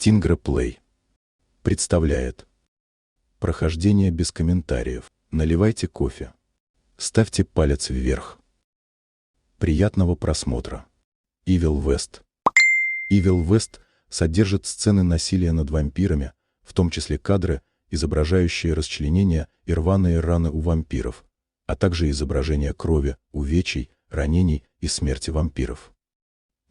Стингра-плей представляет прохождение без комментариев. Наливайте кофе. Ставьте палец вверх. Приятного просмотра. Evil West. Evil West содержит сцены насилия над вампирами, в том числе кадры, изображающие расчленения и рваные раны у вампиров, а также изображения крови, увечий, ранений и смерти вампиров.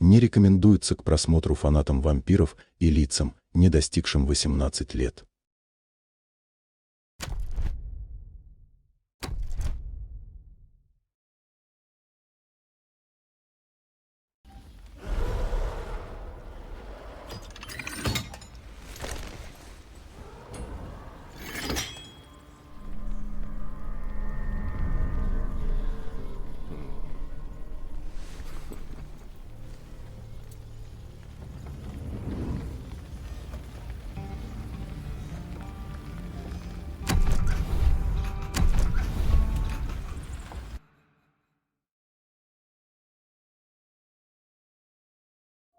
Не рекомендуется к просмотру фанатам вампиров и лицам, не достигшим 18 лет.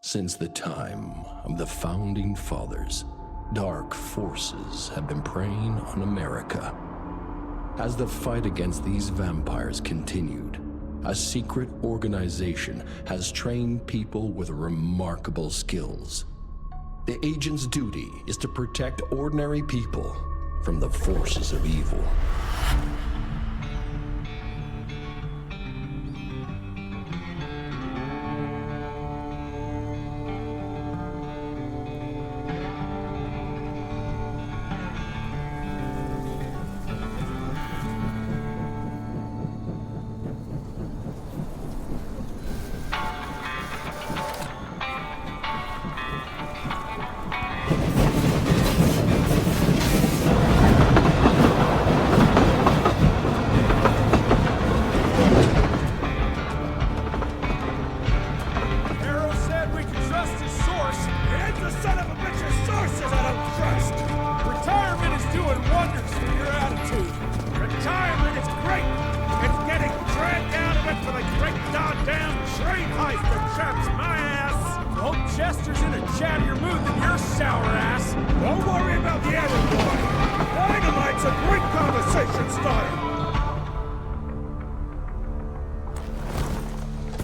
Since the time of the Founding Fathers, dark forces have been preying on America. As the fight against these vampires continued, a secret organization has trained people with remarkable skills. The agent's duty is to protect ordinary people from the forces of evil.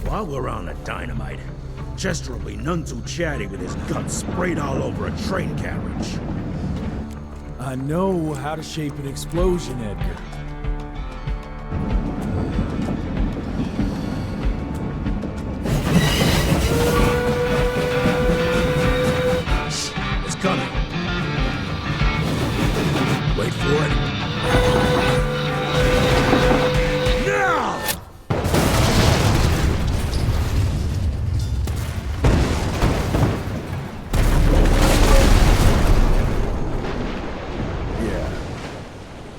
While we're on the dynamite, Chester will be none too chatty with his guts sprayed all over a train carriage. I know how to shape an explosion, Edgar. It's coming. Wait for it.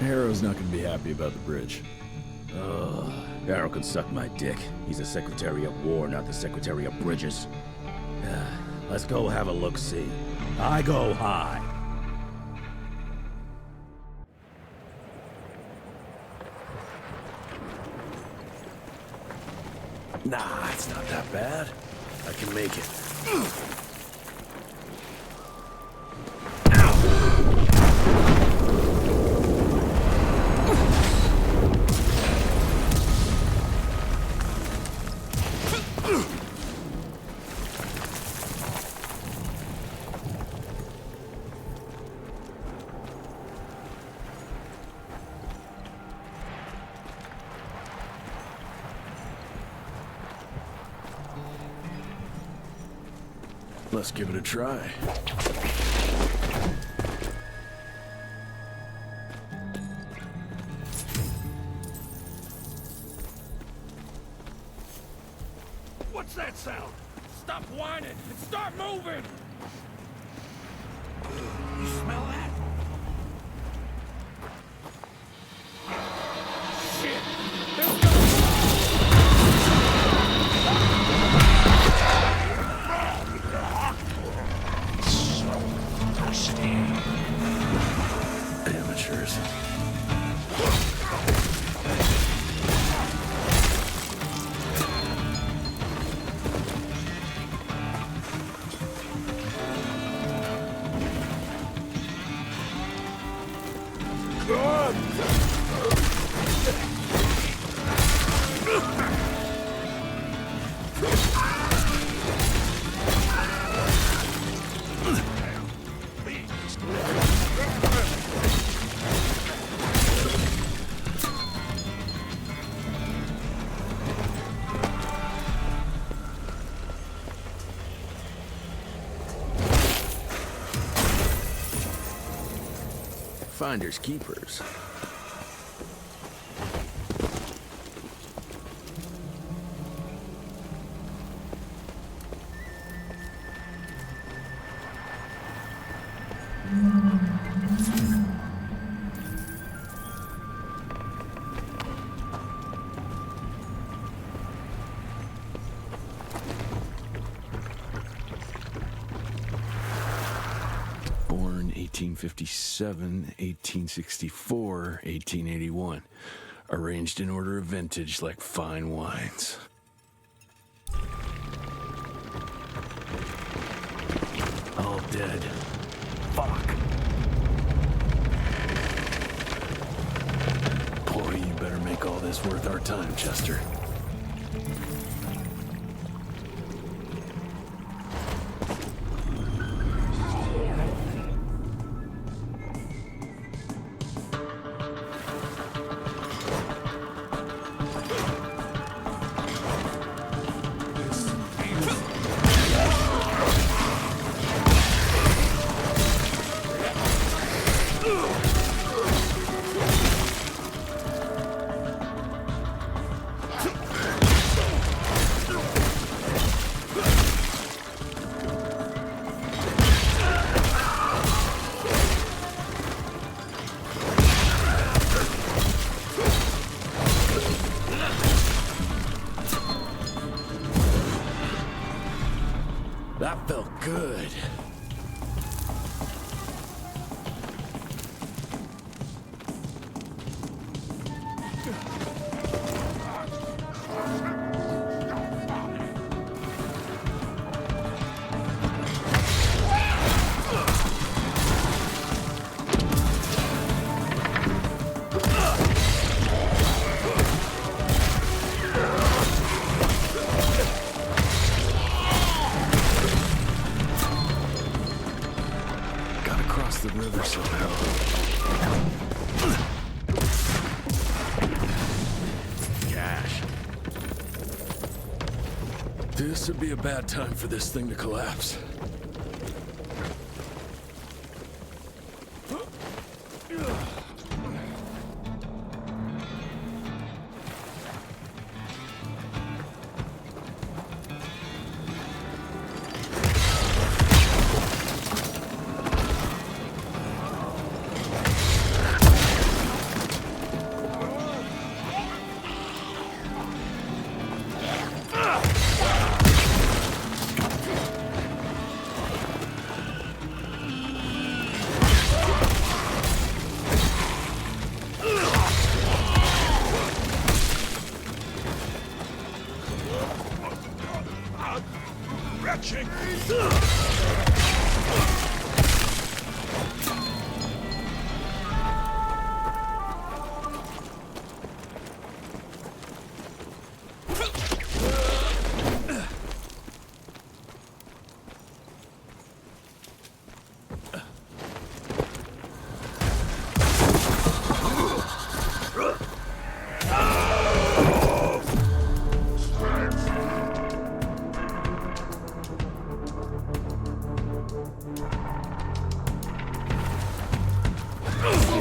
Harrow's not gonna be happy about the bridge. Arrow can suck my dick. He's the Secretary of War, not the Secretary of Bridges. Let's go have a look-see. I go high. Nah, it's not that bad. I can make it. Let's give it a try. What's that sound? Stop whining and start moving! You smell that? Shit! Amateurs. Finders keepers. Born 1857, 1864, 1881. Arranged in order of vintage like fine wines. All dead. Fuck. Boy, you better make all this worth our time, Chester. That felt good. The river somehow. Cash. This would be a bad time for this thing to collapse.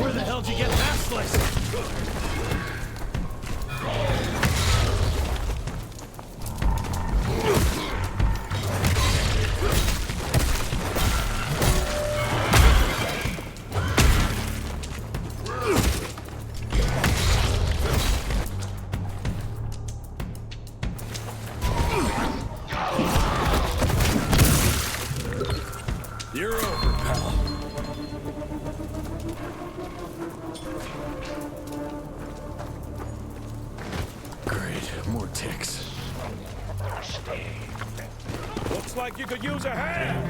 Where the hell did you get that slice? You're over, pal. Great, more ticks. Looks like you could use a hand.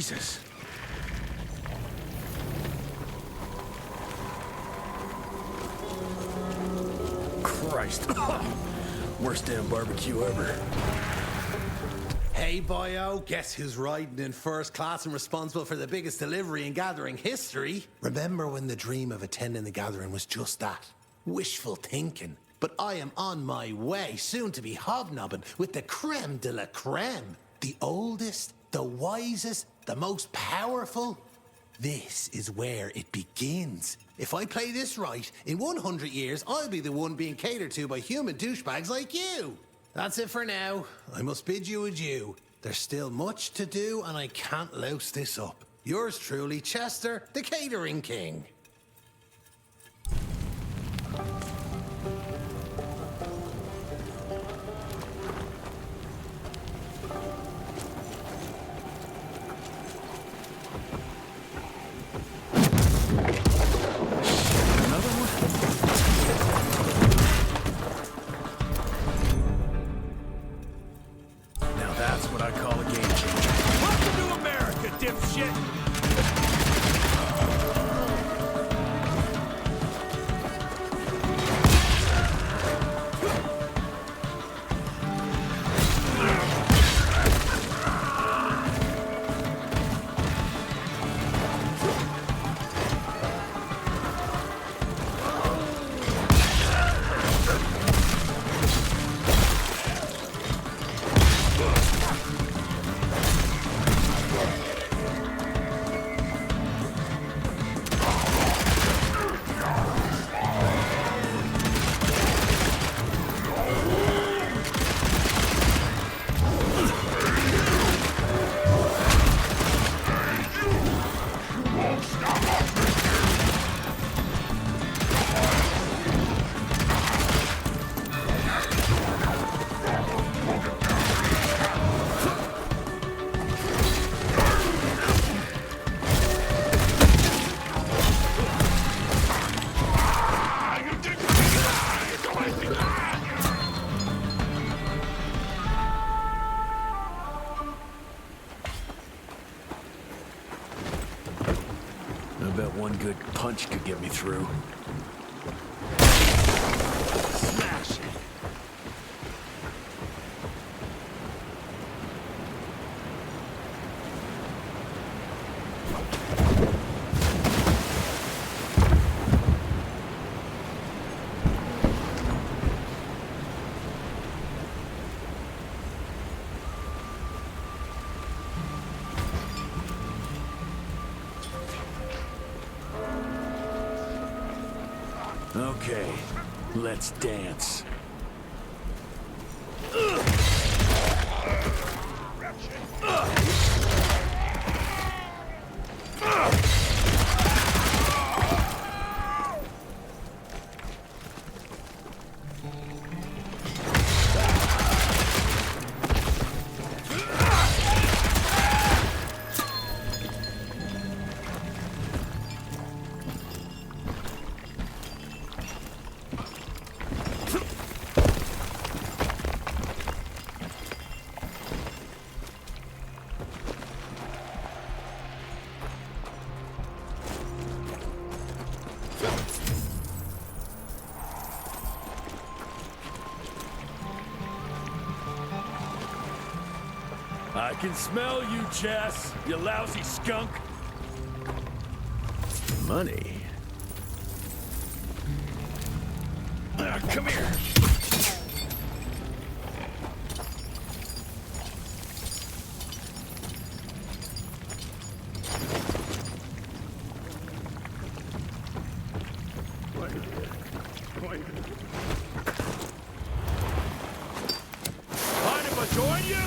Jesus. Christ. Worst damn barbecue ever. Hey, boyo, guess who's riding in first class and responsible for the biggest delivery in gathering history? Remember when the dream of attending the gathering was just that? Wishful thinking. But I am on my way, soon to be hobnobbing with the creme de la creme. The oldest, the wisest, the most powerful. This is where it begins. If I play this right, in 100 years, I'll be the one being catered to by human douchebags like you. That's it for now. I must bid you adieu. There's still much to do, and I can't louse this up. Yours truly, Chester, the Catering King. I bet one good punch could get me through. Smash it! Okay, let's dance. I can smell you, Chess, you lousy skunk. Money? Come here. Mind if I join you?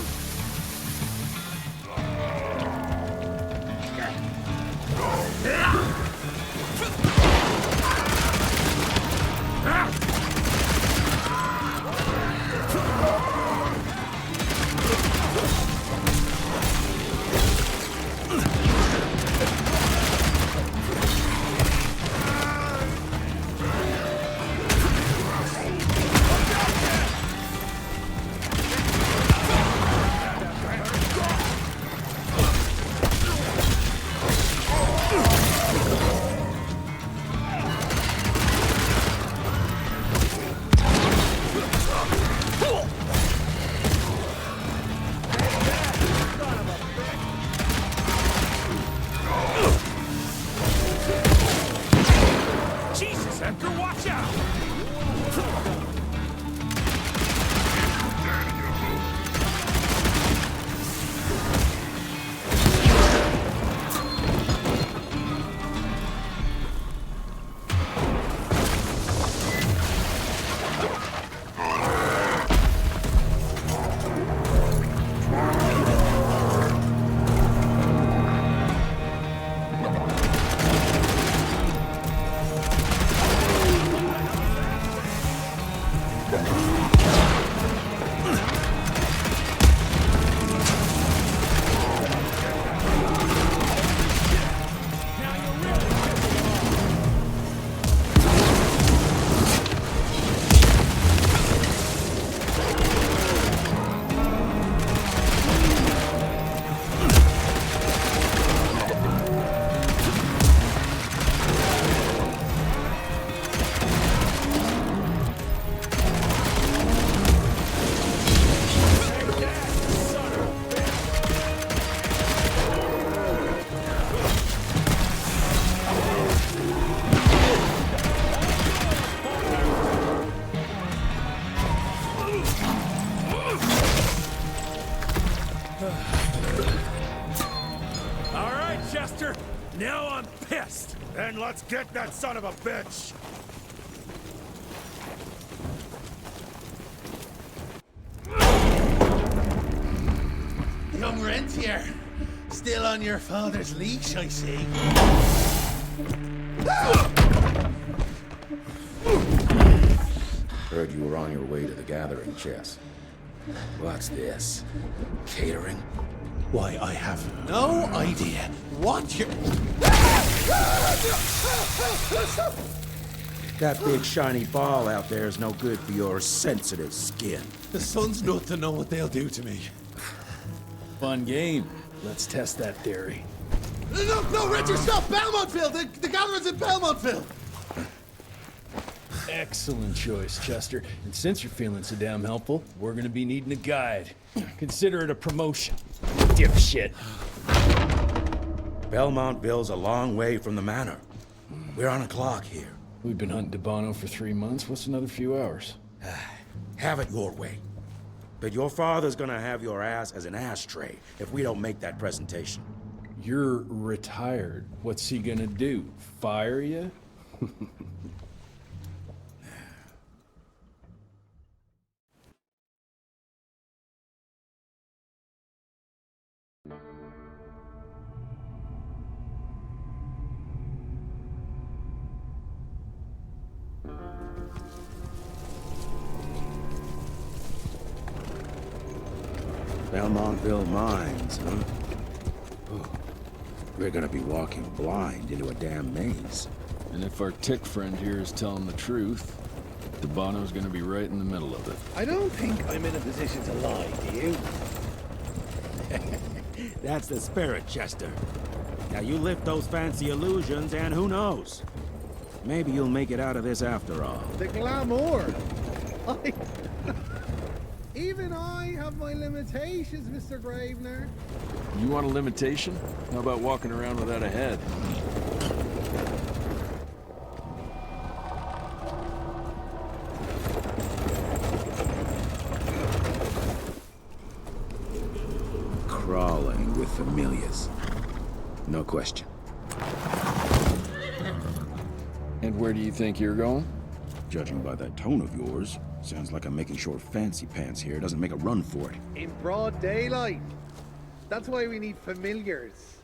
Chester. Now I'm pissed. Then let's get that son of a bitch! Young rentier. Still on your father's leash, I see. Heard you were on your way to the gathering, Chess. What's this? Catering? Why, I have no idea what you're... That big shiny ball out there is no good for your sensitive skin. The sun's not to know what they'll do to me. Fun game. Let's test that theory. No, Richard, stop! Belmontville! The gathering's in Belmontville! Excellent choice, Chester. And since you're feeling so damn helpful, we're gonna be needing a guide. Consider it a promotion. Dipshit. Belmontville's a long way from the manor. We're on a clock here. We've been hunting DeBono for 3 months. What's another few hours? Have it your way. But your father's gonna have your ass as an ashtray if we don't make that presentation. You're retired. What's he gonna do? Fire you? Belmontville Mines, huh? Oh, we're gonna be walking blind into a damn maze. And if our tick friend here is telling the truth, DeBono's gonna be right in the middle of it. I don't think I'm in a position to lie, do you? That's the spirit, Chester. Now you lift those fancy illusions and who knows? Maybe you'll make it out of this after all. The glamour. Even I have my limitations, Mr. Gravener. You want a limitation? How about walking around without a head? Crawling with familiars. No question. And where do you think you're going? Judging by that tone of yours, sounds like I'm making sure Fancy Pants here doesn't make a run for it. In broad daylight. That's why we need familiars.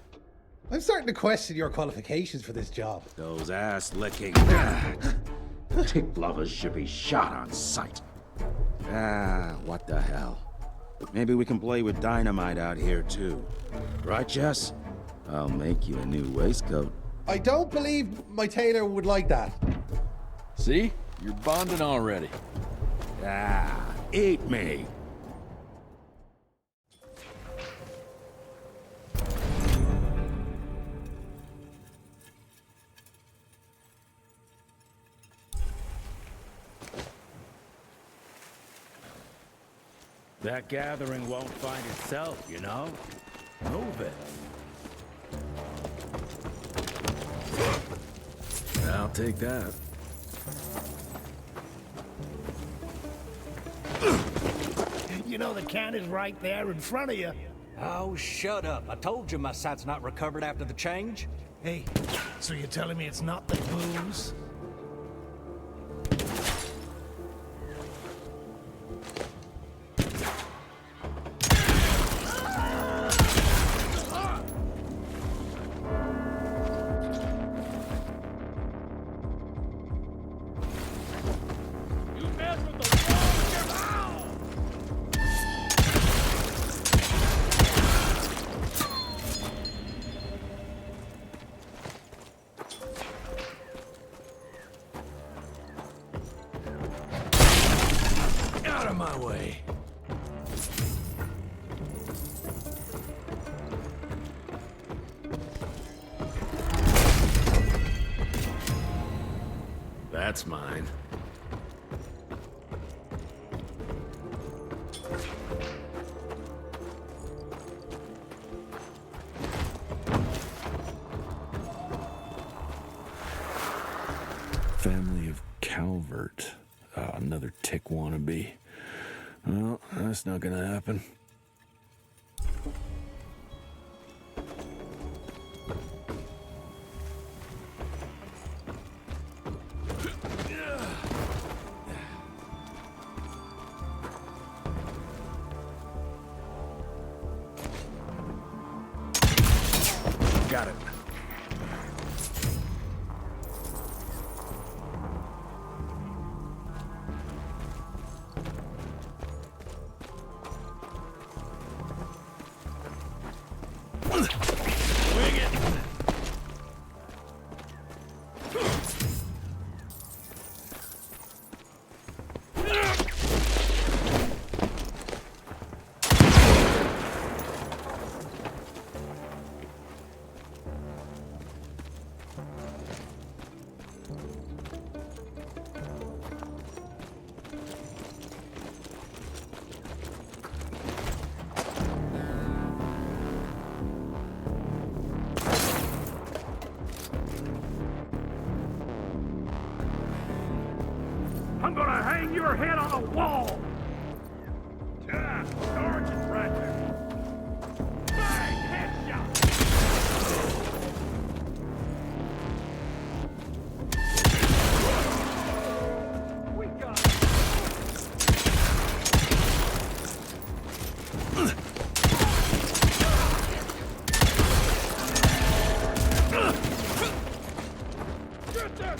I'm starting to question your qualifications for this job. Those ass-licking tick lovers should be shot on sight. What the hell? Maybe we can play with dynamite out here, too. Right, Jess? I'll make you a new waistcoat. I don't believe my tailor would like that. See? You're bonding already. Eat me. That gathering won't find itself, you know? Move it. I'll take that. You know the can is right there in front of you. Oh, shut up. I told you my sight's not recovered after the change. Hey, so you're telling me it's not the booze? Out of my way. That's mine. Family of Calvert. Another tick wannabe. Well, that's not gonna happen. Got it. Swing it. I'm gonna hang your head on a wall! Yeah, Sarge is right there. Bang! Headshot! We got it. Get that!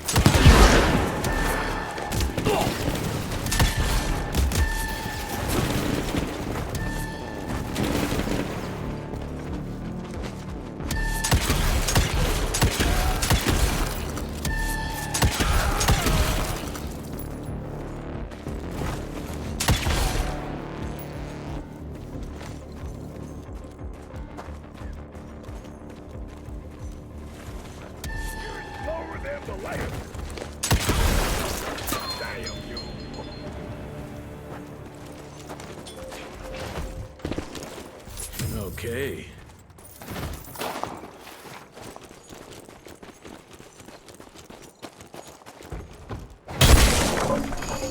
Lower them the layers. Damn you. Okay.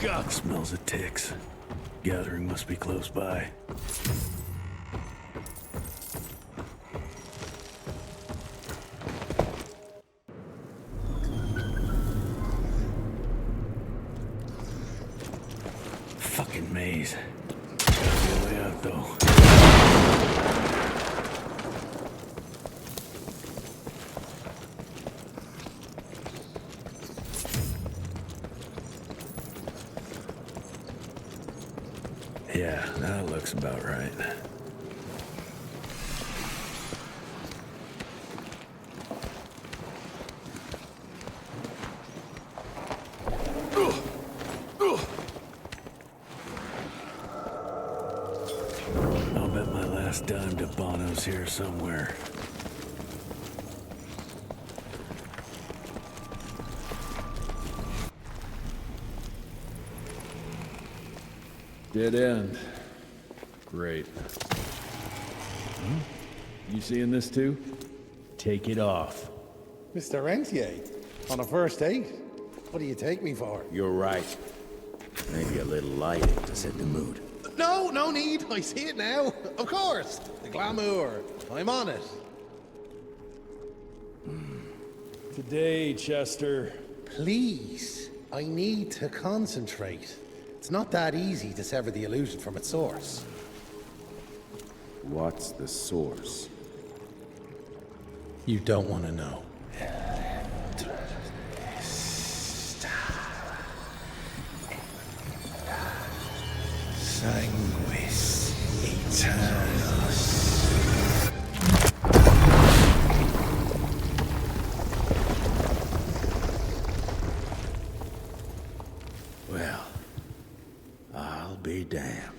God, smells of ticks. Gathering must be close by. Fucking maze. Gotta be a way out, though. Yeah, that looks about right. I'll bet my last dime to Bono's here somewhere. Dead end. Great. You seeing this too? Take it off. Mr. Rentier, on a first date? What do you take me for? You're right. Maybe a little lighting to set the mood. No, no need. I see it now. Of course. The glamour. I'm on it. Today, Chester. Please. I need to concentrate. It's not that easy to sever the illusion from its source. What's the source? You don't want to know. Sanguis Eternus. Well, I'll be damned.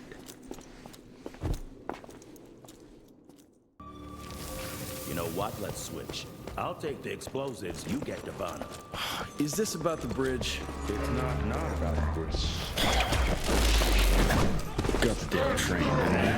You know what? Let's switch. I'll take the explosives, you get the Bono. Is this about the bridge? It's not about the bridge. Got the damn train, didn't you?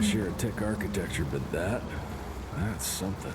share of tech architecture, but that's something.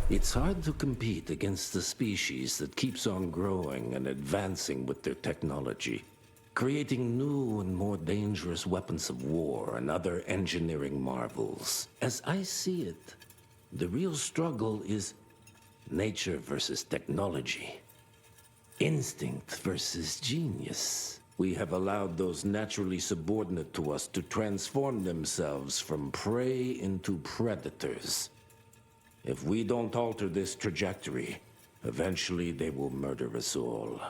It's hard to compete against the species that keeps on growing and advancing with their technology, creating new and more dangerous weapons of war and other engineering marvels. As I see it, the real struggle is nature versus technology, instinct versus genius. We have allowed those naturally subordinate to us to transform themselves from prey into predators. If we don't alter this trajectory, eventually they will murder us all.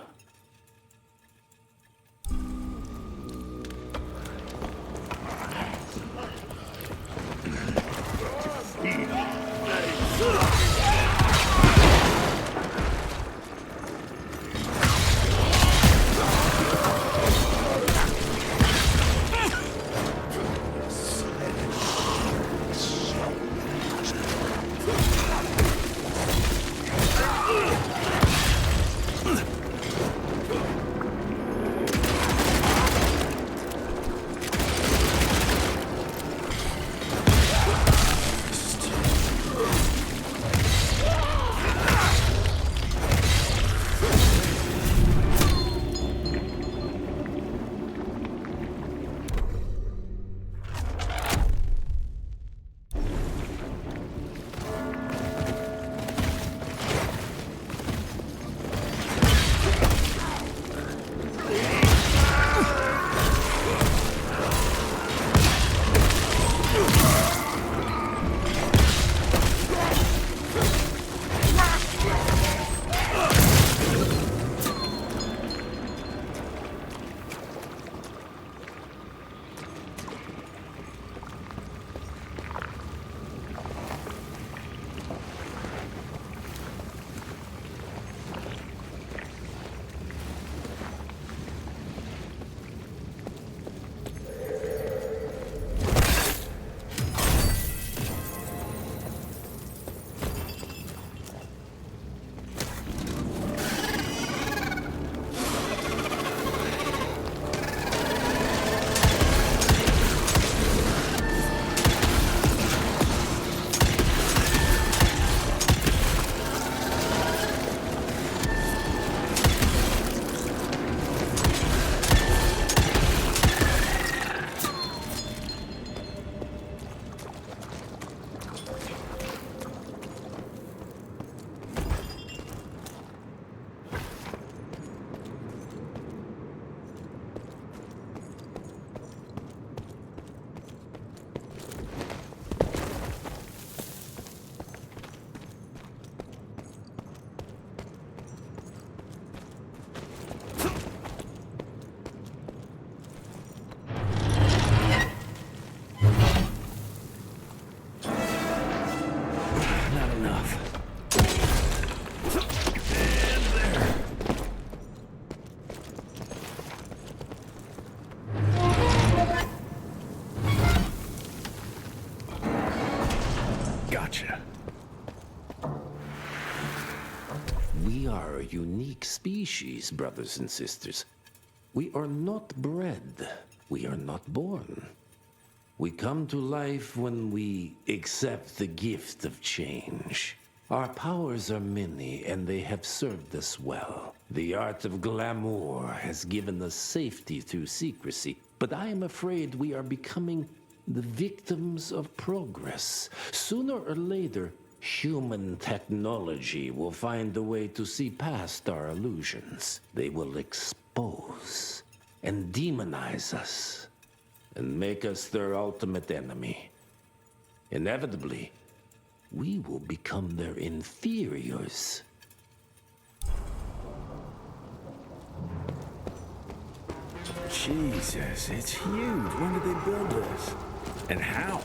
Gotcha. We are a unique species, brothers and sisters. We are not bred. We are not born. We come to life when we accept the gift of change. Our powers are many, and they have served us well. The art of glamour has given us safety through secrecy, but I am afraid we are becoming the victims of progress. Sooner or later, human technology will find a way to see past our illusions. They will expose and demonize us and make us their ultimate enemy. Inevitably, we will become their inferiors. Jesus, it's huge. When did they build this? And how?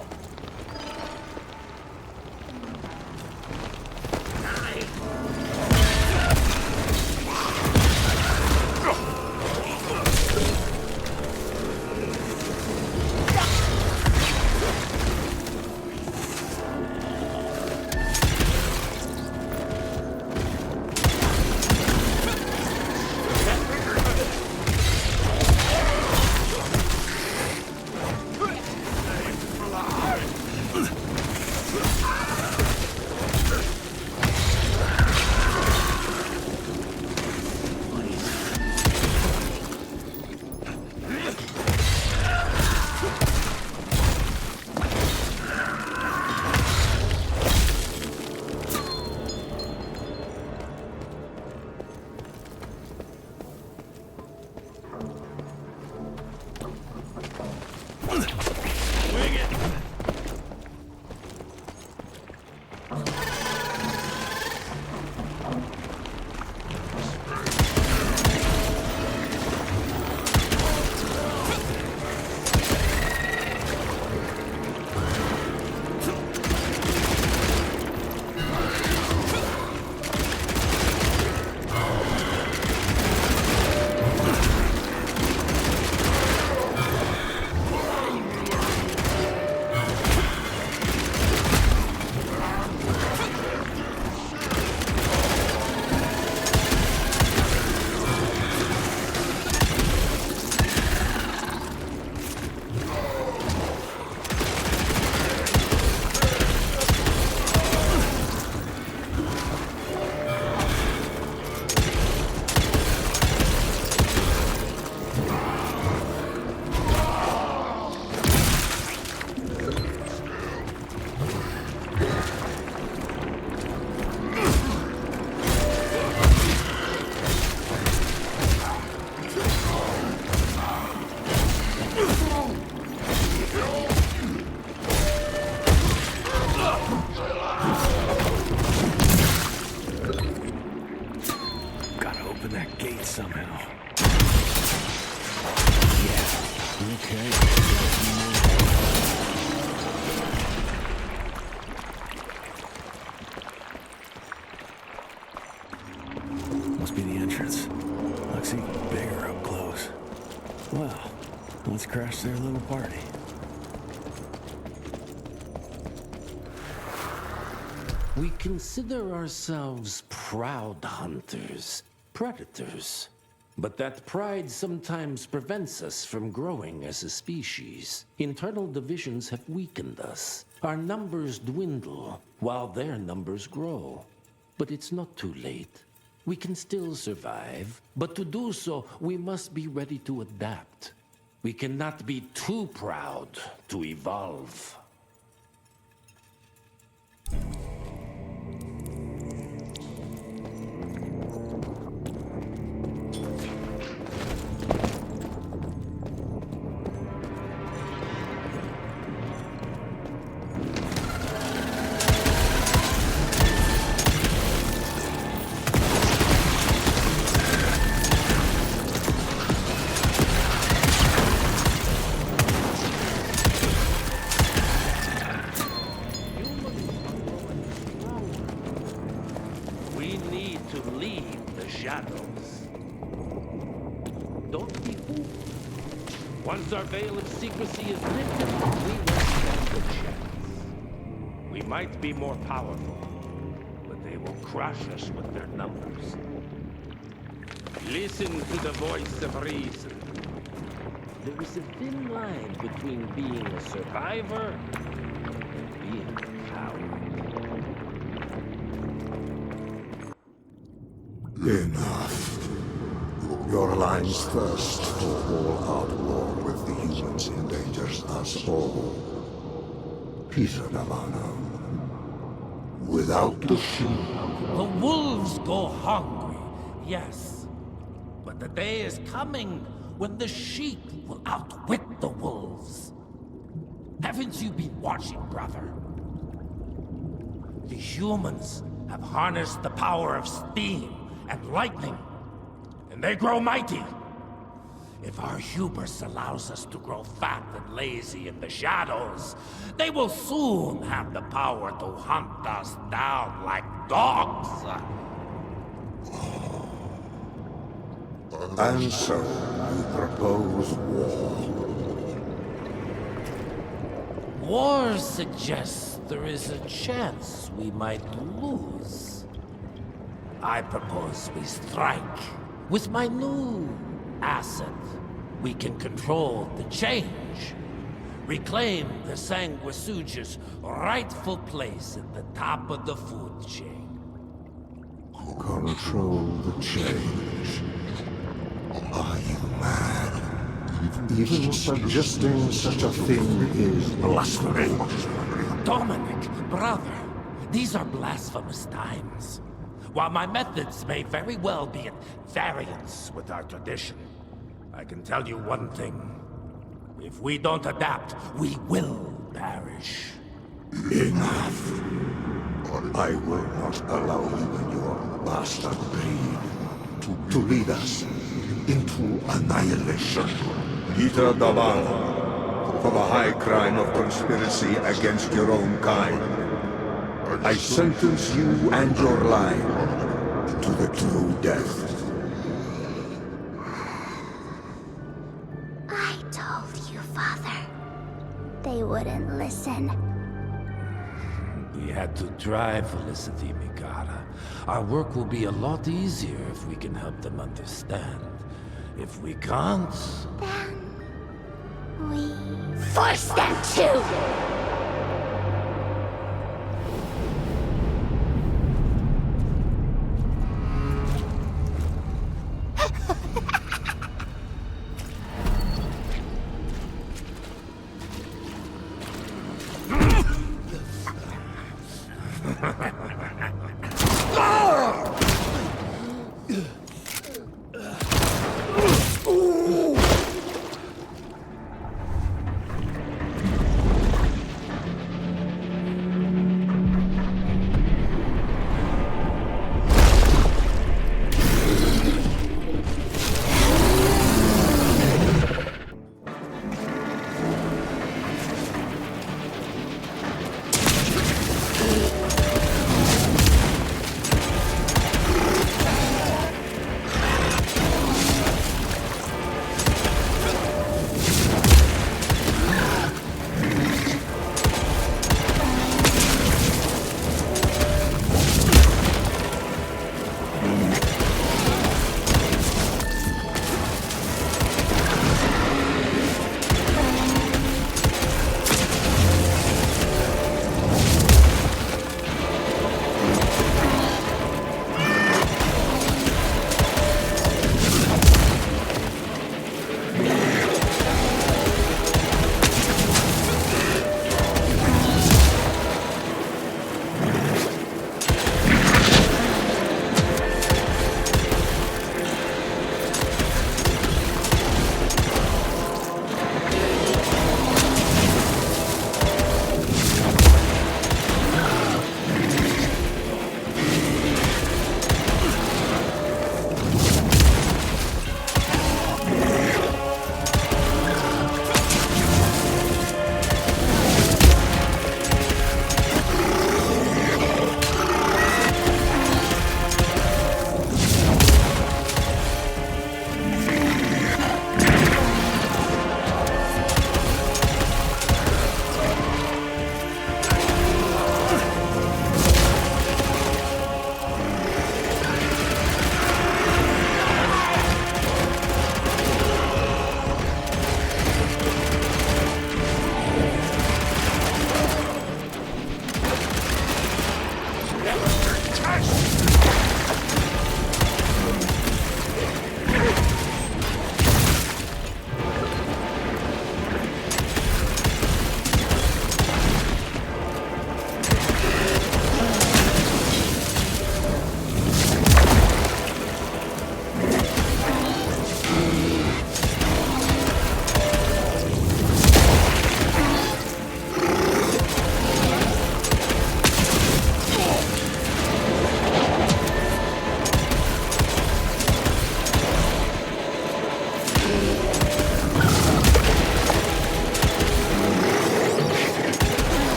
gate somehow. Yeah. Okay. Must be the entrance. Looks even bigger up close. Well, let's crash their little party. We consider ourselves proud hunters, predators. But that pride sometimes prevents us from growing as a species. Internal divisions have weakened us. Our numbers dwindle while their numbers grow. But it's not too late. We can still survive, but to do so, we must be ready to adapt. We cannot be too proud to evolve. Don't be fooled. Once our veil of secrecy is lifted, we will stand a chance. We might be more powerful, but they will crush us with their numbers. Listen to the voice of reason. There is a thin line between being a survivor and being a coward. Enough. Your alliance thirst for all-out war with the humans endangers us all. Peter Davano. Without the sheep. The wolves go hungry, yes. But the day is coming when the sheep will outwit the wolves. Haven't you been watching, brother? The humans have harnessed the power of steam and lightning, and they grow mighty. If our hubris allows us to grow fat and lazy in the shadows, they will soon have the power to hunt us down like dogs. And so, you propose war. War suggests there is a chance we might lose. I propose we strike. With my new asset, we can control the change. Reclaim the Sanguisuja's rightful place at the top of the food chain. Control the change. Are you mad? Even suggesting such a thing is blasphemy. Dominic, brother, these are blasphemous times. While my methods may very well be at variance with our tradition, I can tell you one thing. If we don't adapt, we will perish. Enough. I will not allow you and your bastard breed to lead us into annihilation. Peter Davano, for the high crime of conspiracy against your own kind, I sentence you and your line to the true death. I told you, Father. They wouldn't listen. We had to try, Felicity Mikata. Our work will be a lot easier if we can help them understand. If we can't... Then... we... force them to!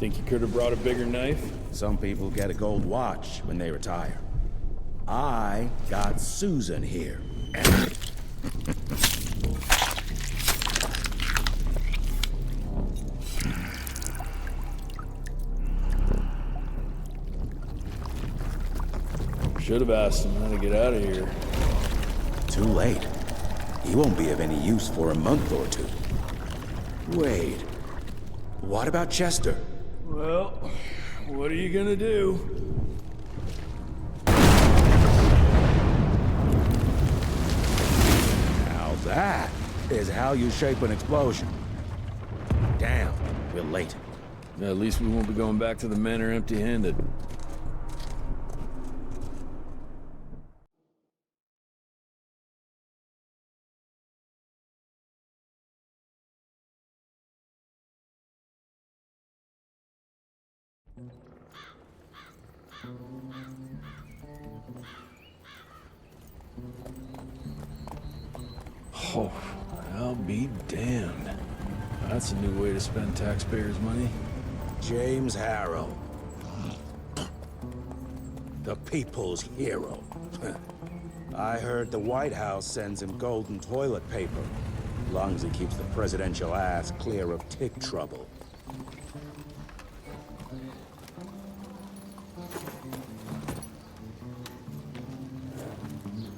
Think you could have brought a bigger knife? Some people get a gold watch when they retire. I got Susan here. Should have asked him how to get out of here. Too late. He won't be of any use for a month or two. Wait. What about Chester? Well, what are you gonna do? Now that is how you shape an explosion. Damn, we're late. At least we won't be going back to the manor empty-handed. Oh, I'll be damned. That's a new way to spend taxpayers' money. James Harrow. The people's hero. I heard the White House sends him golden toilet paper, as long as he keeps the presidential ass clear of tick trouble.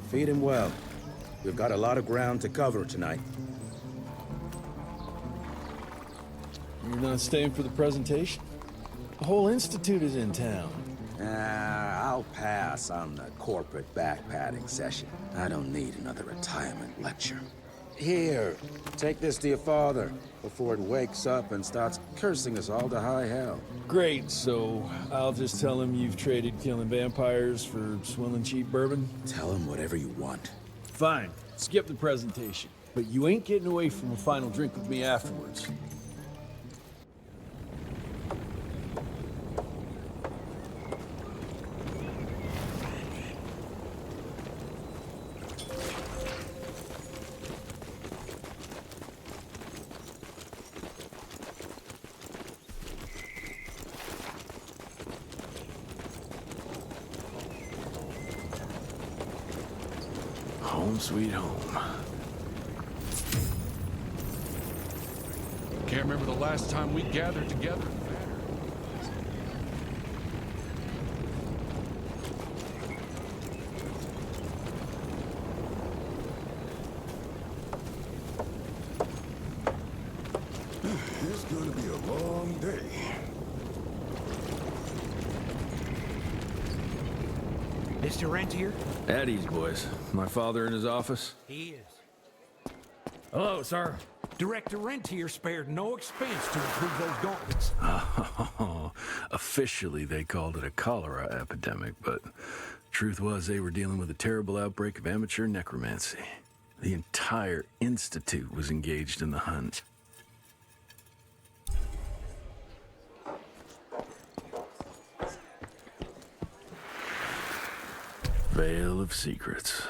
Feed him well. We've got a lot of ground to cover tonight. You're not staying for the presentation? The whole institute is in town. I'll pass on the corporate backpatting session. I don't need another retirement lecture. Here, take this to your father before it wakes up and starts cursing us all to high hell. Great, so I'll just tell him you've traded killing vampires for swilling cheap bourbon? Tell him whatever you want. Fine, skip the presentation. But you ain't getting away from a final drink with me afterwards. Home sweet home. Can't remember the last time we gathered together. It's gonna be a long day. Mr. Rentier? At ease, boys. My father in his office? He is. Hello, sir. Director Rentier spared no expense to improve those gauntlets. Oh, officially they called it a cholera epidemic, but truth was they were dealing with a terrible outbreak of amateur necromancy. The entire institute was engaged in the hunt. Veil of Secrets.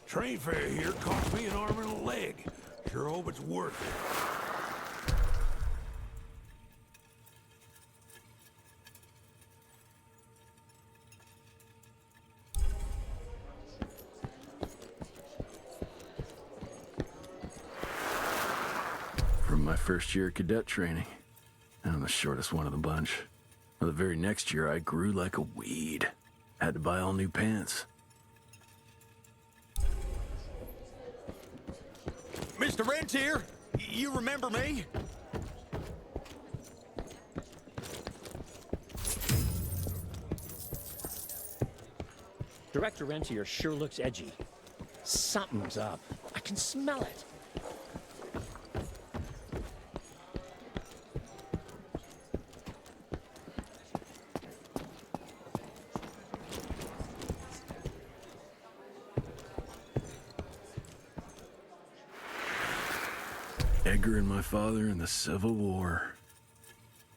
Train fare here cost me an arm and a leg. Sure hope it's worth it. From my first year of cadet training, I'm the shortest one of the bunch. Well, the very next year, I grew like a weed. Had to buy all new pants. Mr. Rentier, you remember me? Director Rentier sure looks edgy. Something's up. I can smell it. Edgar and my father in the Civil War.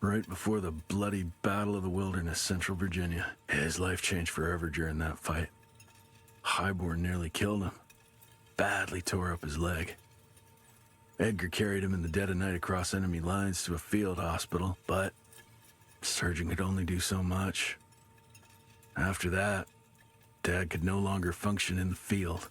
Right before the bloody Battle of the Wilderness, Central Virginia. His life changed forever during that fight. Highborn nearly killed him. Badly tore up his leg. Edgar carried him in the dead of night across enemy lines to a field hospital, but the surgeon could only do so much. After that, Dad could no longer function in the field.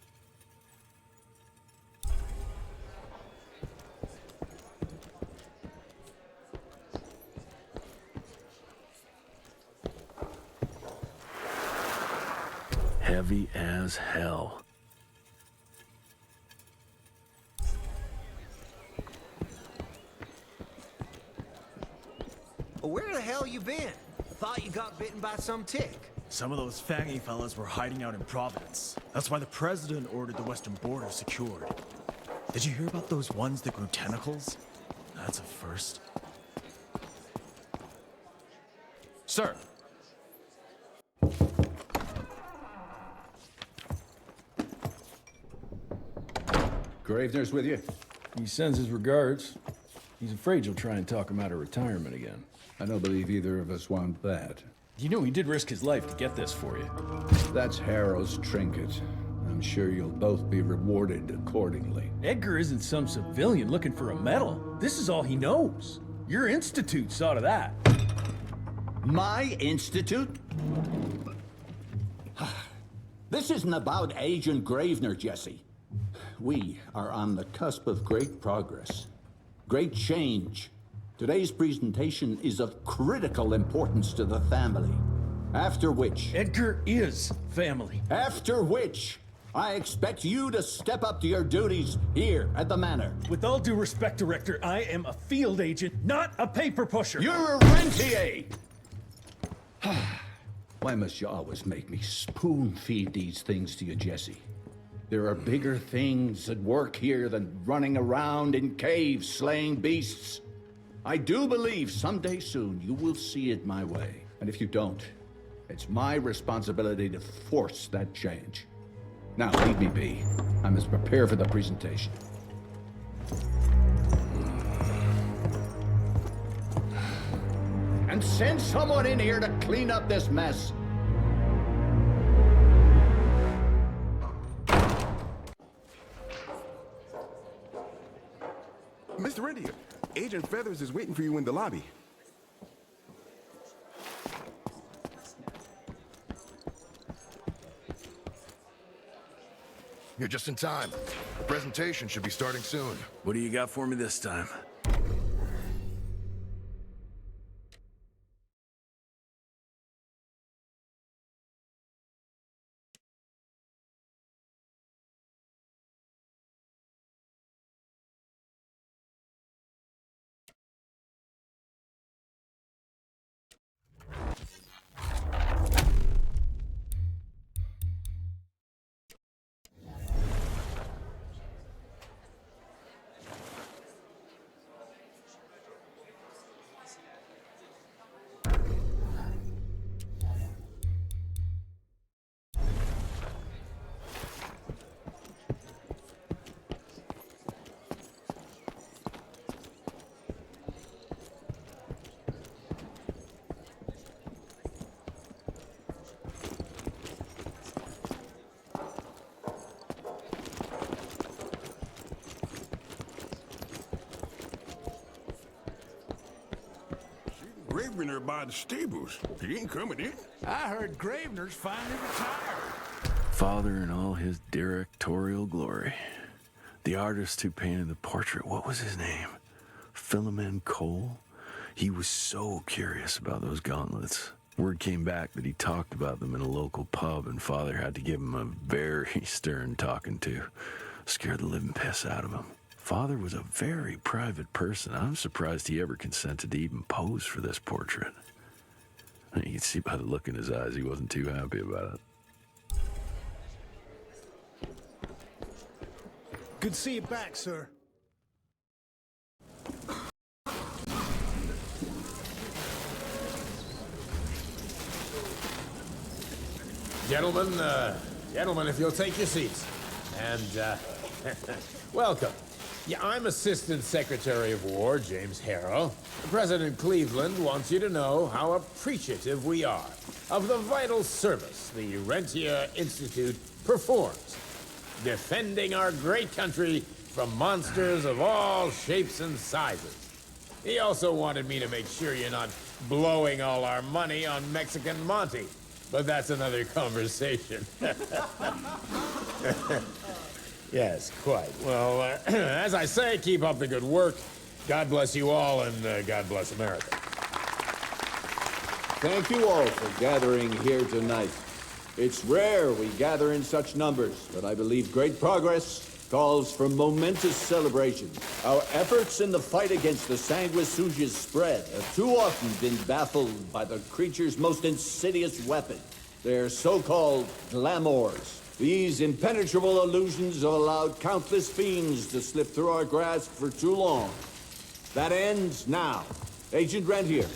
Heavy as hell. Where the hell you been? Thought you got bitten by some tick. Some of those faggy fellas were hiding out in Providence. That's why the president ordered the western border secured. Did you hear about those ones that grew tentacles? That's a first. Sir. Gravener's with you? He sends his regards. He's afraid you'll try and talk him out of retirement again. I don't believe either of us want that. You know he did risk his life to get this for you. That's Harrow's trinket. I'm sure you'll both be rewarded accordingly. Edgar isn't some civilian looking for a medal. This is all he knows. Your institute saw to that. My institute? This isn't about Agent Gravener, Jesse. We are on the cusp of great progress, great change. Today's presentation is of critical importance to the family. After which... Edgar is family. After which, I expect you to step up to your duties here at the Manor. With all due respect, Director, I am a field agent, not a paper pusher. You're a rentier! Why must you always make me spoon-feed these things to you, Jesse? There are bigger things at work here than running around in caves slaying beasts. I do believe someday soon you will see it my way. And if you don't, it's my responsibility to force that change. Now, leave me be. I must prepare for the presentation. And send someone in here to clean up this mess. Mr. Rentier, Agent Feathers is waiting for you in the lobby. You're just in time. The presentation should be starting soon. What do you got for me this time? Gravener by the stables. He ain't coming in. I heard Gravener's finally retired. Father in all his directorial glory. The artist who painted the portrait, what was his name? Philomen Cole? He was so curious about those gauntlets. Word came back that he talked about them in a local pub, and Father had to give him a very stern talking to. Scared the living piss out of him. Father was a very private person. I'm surprised he ever consented to even pose for this portrait. You can see by the look in his eyes he wasn't too happy about it. Good to see you back, sir. Gentlemen, if you'll take your seats. And, welcome. Yeah, I'm Assistant Secretary of War, James Harrow. President Cleveland wants you to know how appreciative we are of the vital service the Rentier Institute performs, defending our great country from monsters of all shapes and sizes. He also wanted me to make sure you're not blowing all our money on Mexican Monty. But that's another conversation. Yes, quite. Well, as I say, keep up the good work. God bless you all, and God bless America. Thank you all for gathering here tonight. It's rare we gather in such numbers, but I believe great progress calls for momentous celebration. Our efforts in the fight against the sanguisuga's spread have too often been baffled by the creature's most insidious weapon, their so-called glamours. These impenetrable illusions have allowed countless fiends to slip through our grasp for too long. That ends now. Agent Rentier,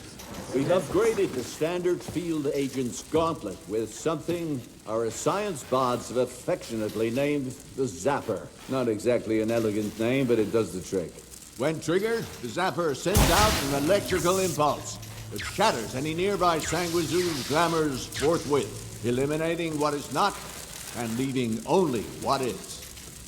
we've upgraded the standard field agent's gauntlet with something our science bots have affectionately named the Zapper. Not exactly an elegant name, but it does the trick. When triggered, the Zapper sends out an electrical impulse that shatters any nearby sanguisuga's glamours forthwith, eliminating what is not and leaving only what is.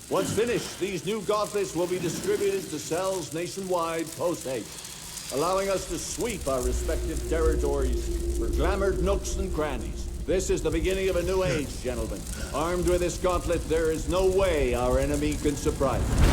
Once finished, these new gauntlets will be distributed to cells nationwide post-haste, allowing us to sweep our respective territories for glamoured nooks and crannies. This is the beginning of a new age, gentlemen. Armed with this gauntlet, there is no way our enemy can surprise us.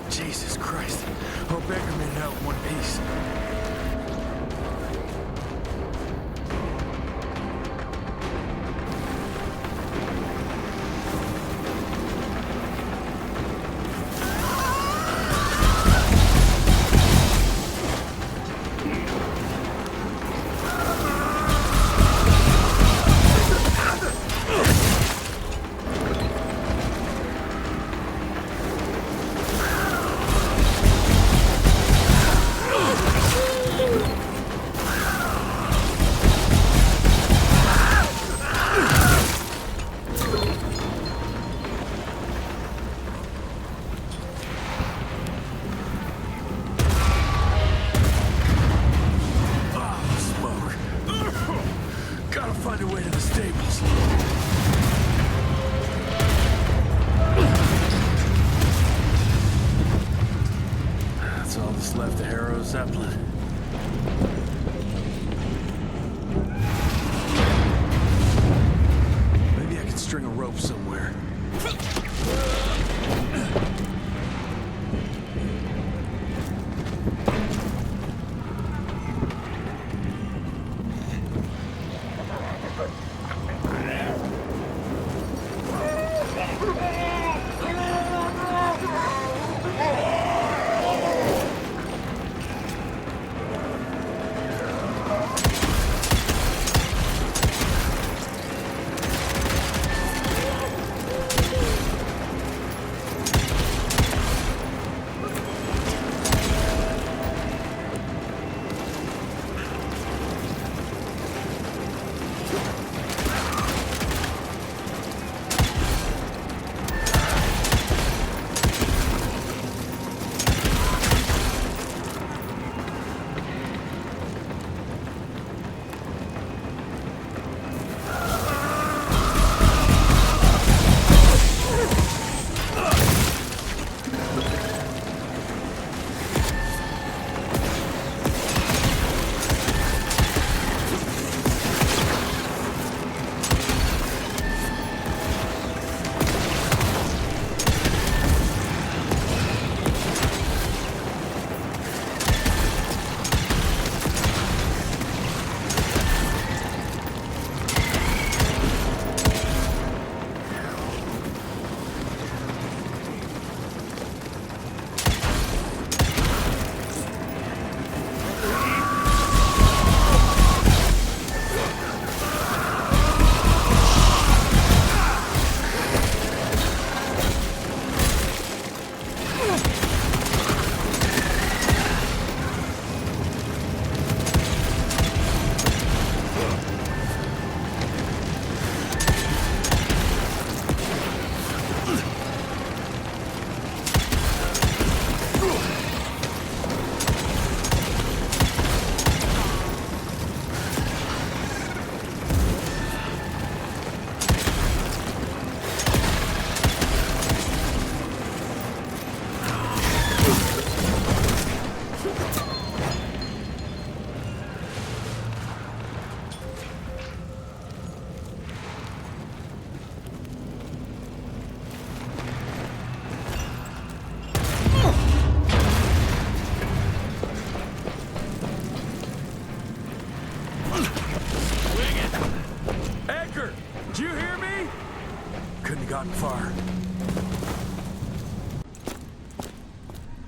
Jesus Christ. Hope Edgar made it out in one piece. Zeppelin. Maybe I can string a rope somewhere.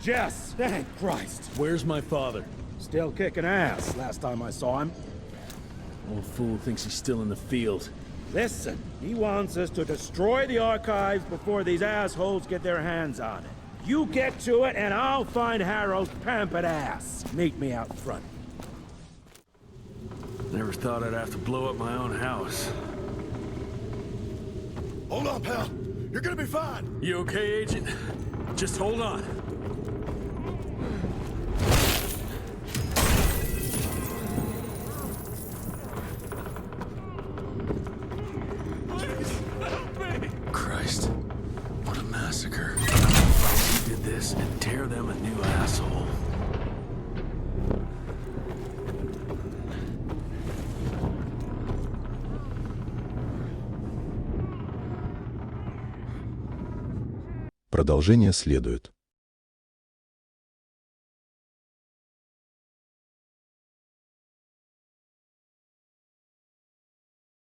Jess! Thank Christ! Where's my father? Still kicking ass, last time I saw him. Old fool thinks he's still in the field. Listen, he wants us to destroy the archives before these assholes get their hands on it. You get to it, and I'll find Harrow's pampered ass. Meet me out front. Never thought I'd have to blow up my own house. Hold on, pal. You're gonna be fine. You okay, Agent? Just hold on. Christ, what a massacre. We did this and tear them a new asshole. Продолжение следует.